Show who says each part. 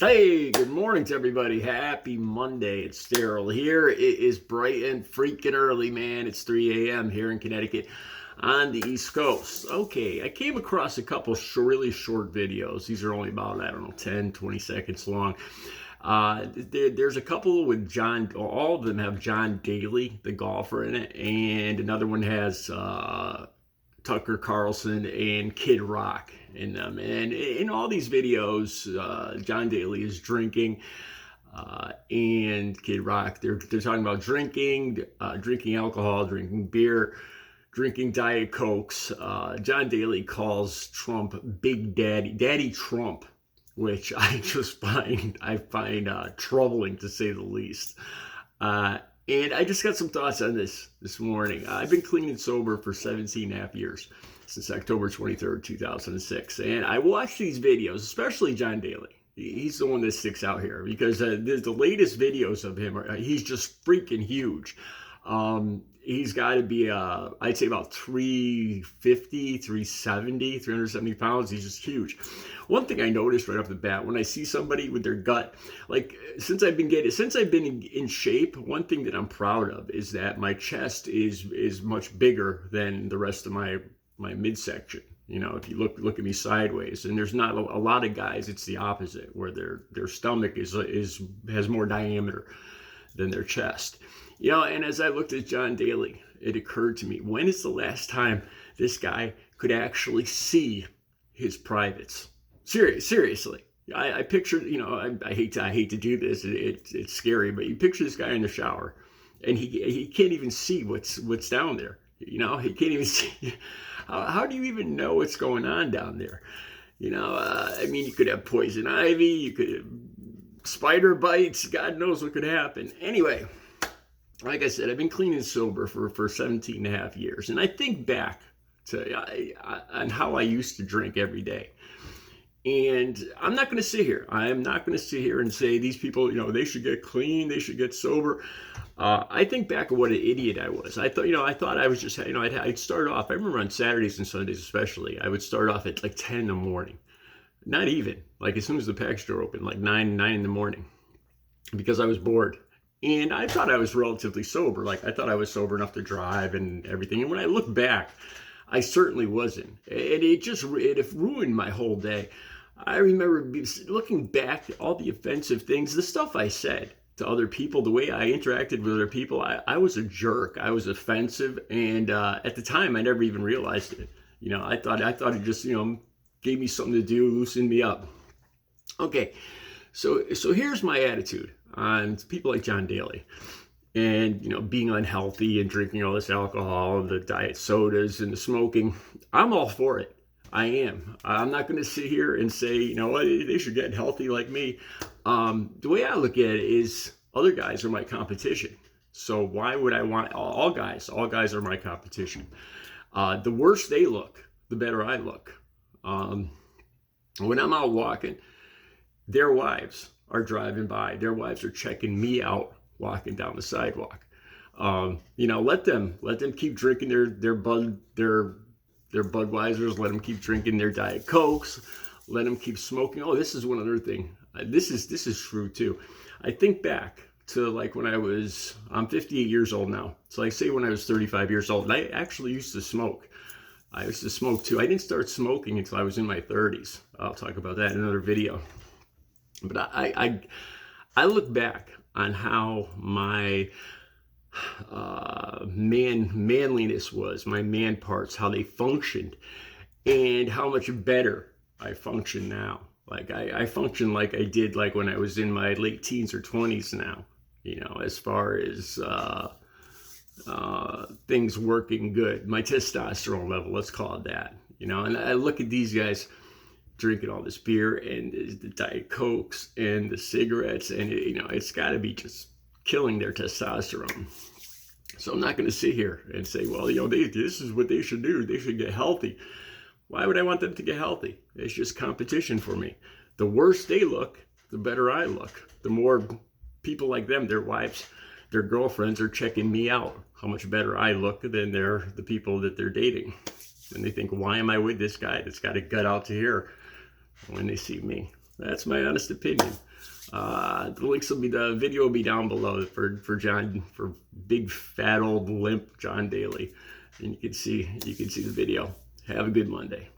Speaker 1: Hey, good morning to everybody. Happy Monday. It's Daryl here. It is bright and freaking early, man. It's 3 a.m. here in Connecticut on the East Coast. Okay, I came across a couple really short videos. These are only about, 10, 20 seconds long. There's a couple with John, all of them have John Daly, the golfer, in it, and another one has Tucker Carlson and Kid Rock in them. And in all these videos, John Daly is drinking, and Kid Rock, they're talking about drinking alcohol, drinking beer, drinking Diet Cokes. John Daly calls Trump Big Daddy Trump, which I find troubling to say the least. And I just got some thoughts on this morning. I've been clean and sober for 17 and a half years, since October 23rd, 2006. And I watch these videos, especially John Daly. He's the one that sticks out here because the latest videos of him, he's just freaking huge. He's got to be, I'd say about 370 pounds. He's just huge. One thing I noticed right off the bat, when I see somebody with their gut, like since I've been in shape, one thing that I'm proud of is that my chest is much bigger than the rest of my midsection. You know, if you look at me sideways, and there's not a lot of guys, it's the opposite, where their stomach has more diameter than their chest. You know, and as I looked at John Daly, it occurred to me, when is the last time this guy could actually see his privates? Seriously. I pictured, you know, I hate to do this. It's scary, but you picture this guy in the shower, and he can't even see what's down there. You know, he can't even see. How do you even know what's going on down there? You know, I mean, you could have poison ivy, you could have spider bites. God knows what could happen. Anyway, like I said, I've been clean and sober for 17 and a half years. And I think back to on how I used to drink every day. And I'm not going to sit here. I am not going to sit here and say these people, you know, they should get clean, they should get sober. I think back of what an idiot I was. I thought I was just, you know, I'd start off. I remember on Saturdays and Sundays especially, I would start off at like 10 in the morning. Not even, like as soon as the package store opened, like 9 in the morning, because I was bored. And I thought I was relatively sober. Like I thought I was sober enough to drive and everything. And when I look back, I certainly wasn't. And it ruined my whole day. I remember looking back at all the offensive things, the stuff I said to other people, the way I interacted with other people. I was a jerk. I was offensive. And at the time, I never even realized it. You know, I thought it just, you know, gave me something to do, loosened me up. Okay, so here's my attitude on people like John Daly, and you know, being unhealthy and drinking all this alcohol and the diet sodas and the smoking. I'm all for it. I am. I'm not going to sit here and say, you know what, they should get healthy like me. The way I look at it is, other guys are my competition. So why would I want all guys? All guys are my competition. The worse they look, the better I look. When I'm out walking, their wives are driving by. Their wives are checking me out walking down the sidewalk. You know, let them keep drinking their Budweisers. Let them keep drinking their Diet Cokes. Let them keep smoking. Oh, this is one other thing. This is true too. I think back to like when I'm 58 years old now. So like say when I was 35 years old, and I actually used to smoke. I used to smoke too. I didn't start smoking until I was in my 30s. I'll talk about that in another video. But I look back on how my manliness was, my man parts, how they functioned, and how much better I function now. Like I function like I did like when I was in my late teens or 20s now, you know, as far as things working good. My testosterone level, let's call it that, you know. And I look at these guys drinking all this beer and the Diet Cokes and the cigarettes, and you know, it's got to be just killing their testosterone. So I'm not going to sit here and say, well, you know, this is what they should do. They should get healthy. Why would I want them to get healthy? It's just competition for me. The worse they look, the better I look. The more people like them, their wives, their girlfriends are checking me out, how much better I look than the people that they're dating. And they think, why am I with this guy that's got a gut out to here when they see me? That's my honest opinion. The video will be down below for big fat old limp John Daly, and you can see the video. Have a good Monday.